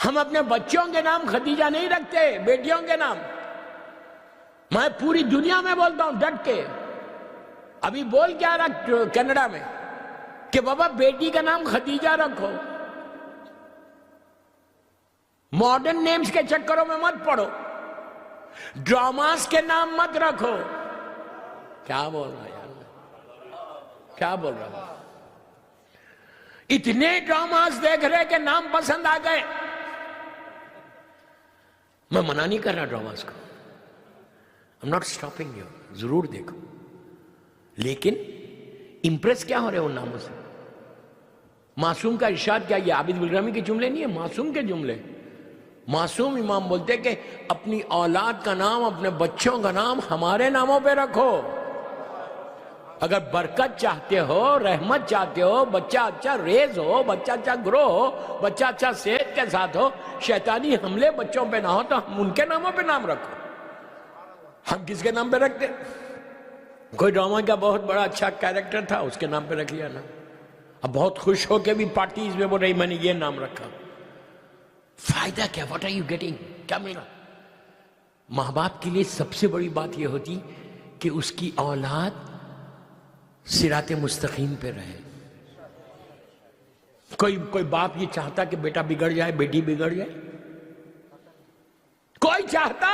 ہم اپنے بچوں کے نام خدیجہ نہیں رکھتے، بیٹیوں کے نام. میں پوری دنیا میں بولتا ہوں ڈٹ کے. ابھی بول کیا رہا کینیڈا میں کہ بابا بیٹی کا نام خدیجہ رکھو. ماڈرن نیمز کے چکروں میں مت پڑھو، ڈراماز کے نام مت رکھو. کیا بول رہا یار، کیا بول رہا؟ اتنے ڈراماز دیکھ رہے کہ نام پسند آ گئے. میں منع نہیں کر رہا ڈراماز کو، I'm not stopping you، ضرور دیکھو، لیکن امپریس کیا ہو رہے ان ناموں سے؟ معصوم کا ارشاد کیا؟ یہ عابد بلرامی کے جملے نہیں ہیں، معصوم کے جملے. معصوم امام بولتے کہ اپنی اولاد کا نام، اپنے بچوں کا نام ہمارے ناموں پہ رکھو. اگر برکت چاہتے ہو، رحمت چاہتے ہو، بچہ اچھا ریز ہو، بچہ اچھا گرو ہو، بچہ اچھا صحت کے ساتھ ہو، شیطانی حملے بچوں پہ نہ ہو، تو ہم ان کے ناموں پہ نام رکھو. ہم کس کے نام پہ رکھتے؟ کوئی ڈرامہ کا بہت بڑا اچھا کیریکٹر تھا، اس کے نام پہ رکھ لیا نا. اب بہت خوش ہو کے بھی پارٹیز میں بول رہی میں نے یہ نام رکھا. فائدہ کیا؟ What are you getting? کیا مل رہا؟ ماں باپ کے لیے سب سے بڑی بات یہ ہوتی کہ اس کی اولاد صراط مستقیم پہ رہے. کوئی باپ یہ چاہتا کہ بیٹا بگڑ جائے، بیٹی بگڑ جائے؟ کوئی چاہتا؟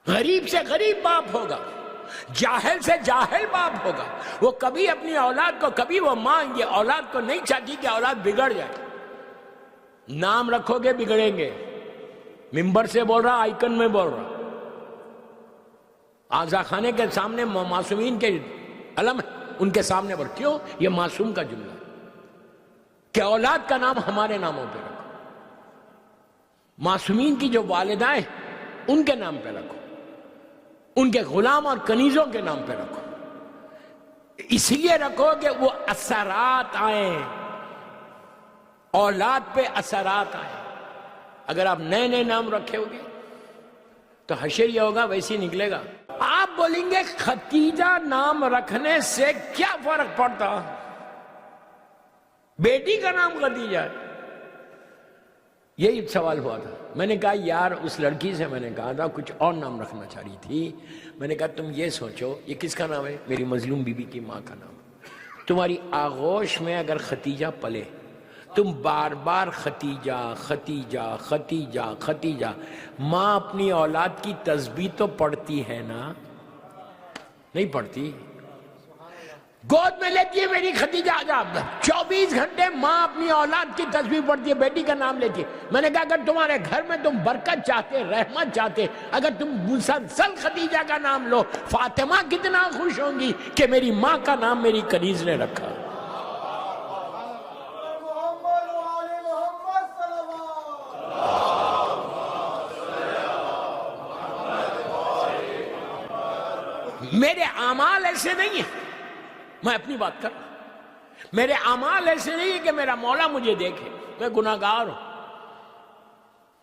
غریب سے غریب باپ ہوگا، جاہل سے جاہل باپ ہوگا، وہ کبھی اپنی اولاد کو، کبھی وہ ماں یہ اولاد کو نہیں چاہتی کہ اولاد بگڑ جائے. نام رکھو گے بگڑیں گے. ممبر سے بول رہا، آئیکن میں بول رہا، آزا خانے کے سامنے معصومین کے علم ان کے سامنے بول. کیوں؟ یہ معصوم کا جملہ کہ اولاد کا نام ہمارے ناموں پہ رکھو. معصومین کی جو والدائیں ان کے نام پہ رکھو، ان کے غلام اور کنیزوں کے نام پہ رکھو. اس لیے رکھو کہ وہ اثرات آئیں، اولاد پہ اثرات آئیں. اگر آپ نئے نئے نام رکھے ہوگے تو حشر یہ ہوگا ویسے ہی نکلے گا. آپ بولیں گے ختیجہ نام رکھنے سے کیا فرق پڑتا؟ بیٹی کا نام ختیجہ ہے. یہی سوال ہوا تھا. میں نے کہا یار اس لڑکی سے میں نے کہا تھا کچھ اور نام رکھنا چاہ رہی تھی. میں نے کہا تم یہ سوچو یہ کس کا نام ہے؟ میری مظلوم بی بی کی ماں کا نام. تمہاری آغوش میں اگر ختیجہ پلے، تم بار بار ختیجہ ختیجہ ختیجہ ختیجہ، ماں اپنی اولاد کی تسبیح تو پڑھتی ہے نا؟ نہیں پڑھتی؟ گود میں لیتی ہے میری ختیجہ آجا، 24 گھنٹے ماں اپنی اولاد کی تسبیح پڑھتی ہے، بیٹی کا نام لیتی ہے. میں نے کہا اگر تمہارے گھر میں تم برکت چاہتے، رحمت چاہتے، اگر تم مسلسل ختیجہ کا نام لو، فاطمہ کتنا خوش ہوں گی کہ میری ماں کا نام میری کنیز نے رکھا. میرے اعمال ایسے نہیں ہیں، میں اپنی بات کر رہا ہوں، میرے اعمال ایسے نہیں ہیں کہ میرا مولا مجھے دیکھے، میں گناہ گار ہوں.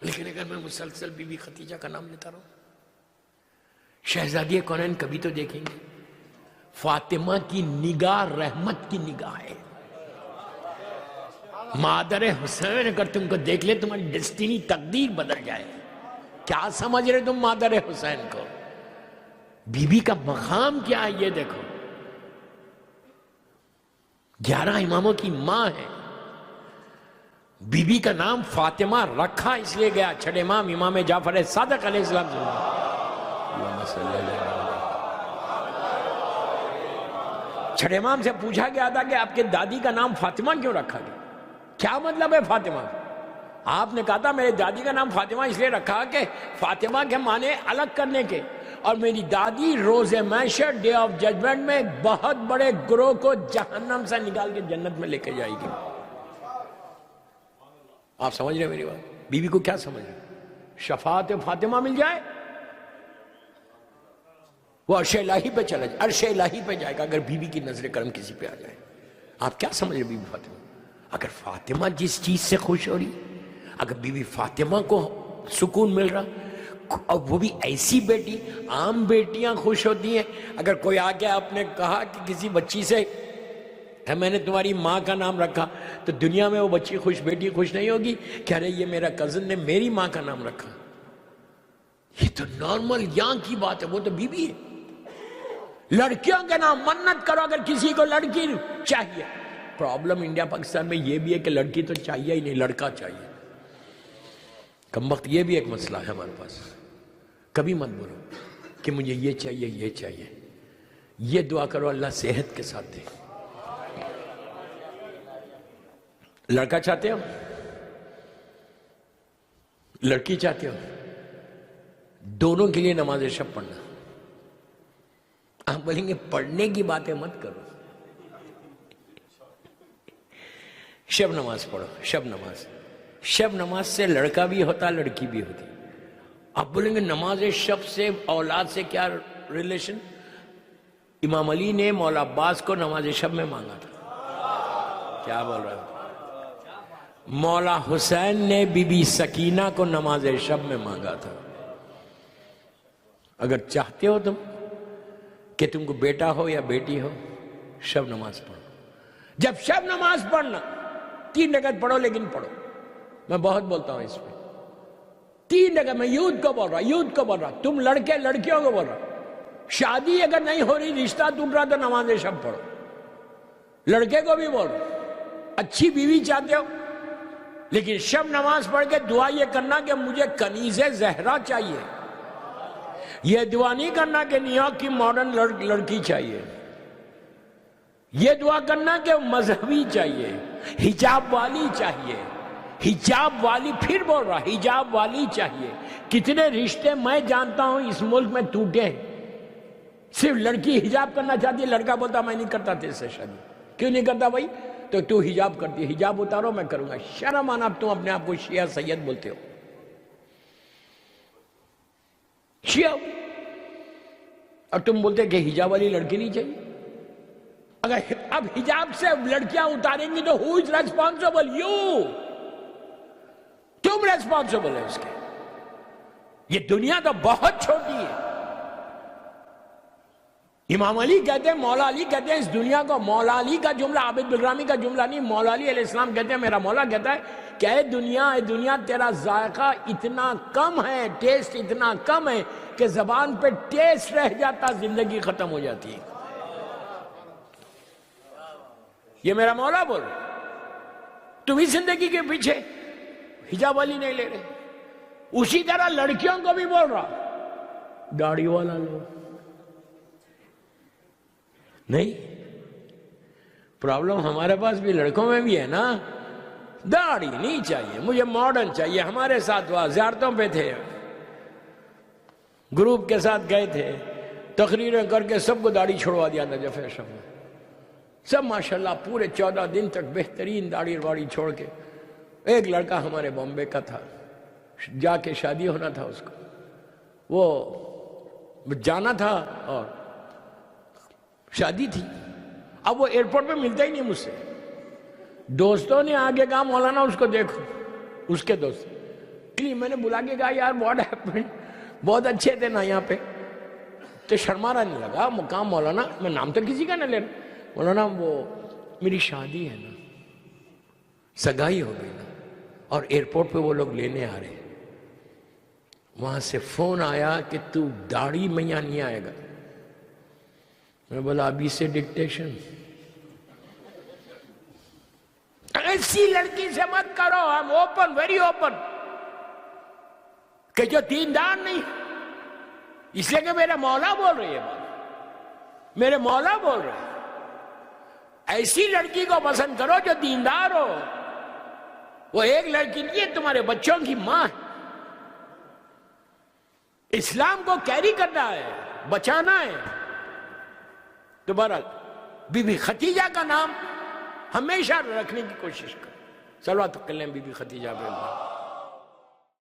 لیکن اگر میں مسلسل بی بی ختیجہ کا نام لیتا رہوں، شہزادی کونین کبھی تو دیکھیں گے. فاطمہ کی نگاہ رحمت کی نگاہ ہے. مادر حسین اگر تم کو دیکھ لے تمہاری ڈیسٹینی تقدیر بدل جائے. کیا سمجھ رہے تم مادر حسین کو؟ بی بی کا مقام کیا ہے یہ دیکھو. 11 اماموں کی ماں ہے. بی بی کا نام فاطمہ رکھا اس لیے گیا. چھٹے امام امام جعفر صادق علیہ السلام چھٹے امام سے پوچھا گیا تھا کہ آپ کے دادی کا نام فاطمہ کیوں رکھا گیا؟ کیا مطلب ہے فاطمہ؟ آپ نے کہا تھا میرے دادی کا نام فاطمہ اس لیے رکھا کہ فاطمہ کے معنی الگ کرنے کے، اور میری دادی روز محشر ڈے آف ججمنٹ میں بہت بڑے گروہ کو جہنم سے نکال کے جنت میں لے کے جائے گی. آپ سمجھ رہے میری بات؟ بی بی کو کیا سمجھ رہے؟ شفاعت فاطمہ مل جائے وہ عرش الہی پہ چلا جائے، عرش الہی پہ جائے گا اگر بی بی کی نظر کرم کسی پہ آ جائے. آپ کیا سمجھ رہے بی بی فاطمہ؟ اگر فاطمہ جس چیز سے خوش ہو رہی، اگر بی بی فاطمہ کو سکون مل رہا، اور وہ بھی ایسی بیٹی، عام بیٹیاں خوش ہوتی ہیں. اگر کوئی آ کے آپ نے کہا کہ کسی بچی سے میں نے تمہاری ماں کا نام رکھا، تو تو دنیا میں وہ بچی خوش، بیٹی خوش نہیں ہوگی کہ ارے یہ میرا کزن نے میری ماں کا نام رکھا. یہ تو نارمل یہاں کی بات ہے، وہ تو بیوی ہے. لڑکیوں کے نام منت کرو اگر کسی کو لڑکی چاہیے. پرابلم انڈیا پاکستان میں یہ بھی ہے کہ لڑکی تو چاہیے ہی نہیں، لڑکا چاہیے. کم وقت یہ بھی ایک مسئلہ ہے ہمارے پاس. کبھی مت بولو کہ مجھے یہ چاہیے یہ چاہیے. یہ دعا کرو اللہ صحت کے ساتھ دے. لڑکا چاہتے ہو، لڑکی چاہتے ہو، دونوں کے لیے نماز شب پڑھنا. آپ بولیں گے پڑھنے کی باتیں مت کرو، شب نماز پڑھو. شب نماز، شب نماز سے لڑکا بھی ہوتا لڑکی بھی ہوتی. آپ بولیں گے نماز شب سے اولاد سے کیا ریلیشن؟ امام علی نے مولا عباس کو نماز شب میں مانگا تھا. کیا بول رہے ہو؟ مولا حسین نے بی بی سکینہ کو نماز شب میں مانگا تھا. اگر چاہتے ہو تم کہ تم کو بیٹا ہو یا بیٹی ہو، شب نماز پڑھو. جب شب نماز پڑھنا 3 رکعت پڑھو، لیکن پڑھو. میں بہت بولتا ہوں اس پہ 3 رکعت. میں یوتھ کو بول رہا، تم لڑکے لڑکیوں کو بول رہا. شادی اگر نہیں ہو رہی، رشتہ ٹوٹ رہا، تو نماز شب پڑھو. لڑکے کو بھی بول رہا، اچھی بیوی چاہتے ہو لیکن شب نماز پڑھ کے دعا یہ کرنا کہ مجھے کنیز زہرا چاہیے. یہ دعا نہیں کرنا کہ نیویارک کی ماڈرن لڑکی چاہیے. یہ دعا کرنا کہ مذہبی چاہیے، حجاب والی چاہیے. حجاب والی، پھر بول رہا حجاب والی چاہیے. کتنے رشتے میں جانتا ہوں اس ملک میں ٹوٹے ہیں، صرف لڑکی حجاب کرنا چاہتی ہے، لڑکا بولتا میں نہیں کرتا تیرے سے شادی. کیوں نہیں کرتا بھائی؟ تو حجاب کرتی ہے، حجاب اتارو میں کروں گا. شرم آنا. اب تم اپنے آپ کو شیعہ سید بولتے ہو، شیعہ، اور تم بولتے کہ حجاب والی لڑکی نہیں چاہیے. اگر اب حجاب سے لڑکیاں اتاریں گی تو who is responsible؟ You. تم ریسپانسبل ہے اس کے. یہ دنیا تو بہت چھوٹی ہے. امام علی کہتے ہیں، مولا علی کہتے ہیں اس دنیا کو، مولا علی کا جملہ، عابد بالرامی کا جملہ نہیں، مولا علی علیہ السلام کہتے ہیں، میرا مولا کہتا ہے کہ اے دنیا تیرا ذائقہ اتنا کم ہے، ٹیسٹ اتنا کم ہے کہ زبان پہ ٹیسٹ رہ جاتا، زندگی ختم ہو جاتی ہے. یہ میرا مولا بول رہا. تم اس زندگی کے پیچھے حجاب والی نہیں لے رہے. اسی طرح لڑکیوں کو بھی بول رہا داڑھی والا لو. نہیں، پرابلم ہمارے پاس بھی لڑکوں میں بھی ہے نا. داڑھی نہیں چاہیے، مجھے ماڈرن چاہیے. ہمارے ساتھ وہاں زیارتوں پہ تھے، گروپ کے ساتھ گئے تھے، تقریریں کر کے سب کو داڑھی چھوڑوا دیا تھا. جو فیشن میں سب ماشاءاللہ پورے 14 دن تک بہترین داڑھی واڑی چھوڑ کے. ایک لڑکا ہمارے بامبے کا تھا، جا کے شادی ہونا تھا اس کو، وہ جانا تھا اور شادی تھی. اب وہ ایئرپورٹ پہ ملتا ہی نہیں مجھ سے. دوستوں نے آگے کہا مولانا اس کو دیکھو، اس کے دوست. میں نے بلا کے کہا یار واٹ ہیپنڈ، بہت اچھے تھے نا یہاں پہ. تو شرمارا نہیں لگا مقام مولانا، میں نام تو کسی کا نہ لے رہا. مولانا وہ میری شادی ہے نا، سگائی ہو گئی نا، اور ایئرپورٹ پہ وہ لوگ لینے آ رہے. وہاں سے فون آیا کہ تو داڑھی میں یہاں نہیں آئے گا. میں بولا ابھی سے ڈکٹیشن. ایسی لڑکی سے مت کرو. ہم اوپن، ویری اوپن، کہ جو دیندار نہیں، اس لیے کہ میرے مولا بول رہی ہے بات، میرے مولا بول رہے ہیں. ایسی لڑکی کو پسند کرو جو دیندار ہو. وہ ایک لڑکی نہیں ہے، تمہارے بچوں کی ماں ہے. اسلام کو کیری کرنا ہے، بچانا ہے. دوبارہ بی بی خدیجہ کا نام ہمیشہ رکھنے کی کوشش کرو. صلوات کریں بی بی خدیجہ پہ.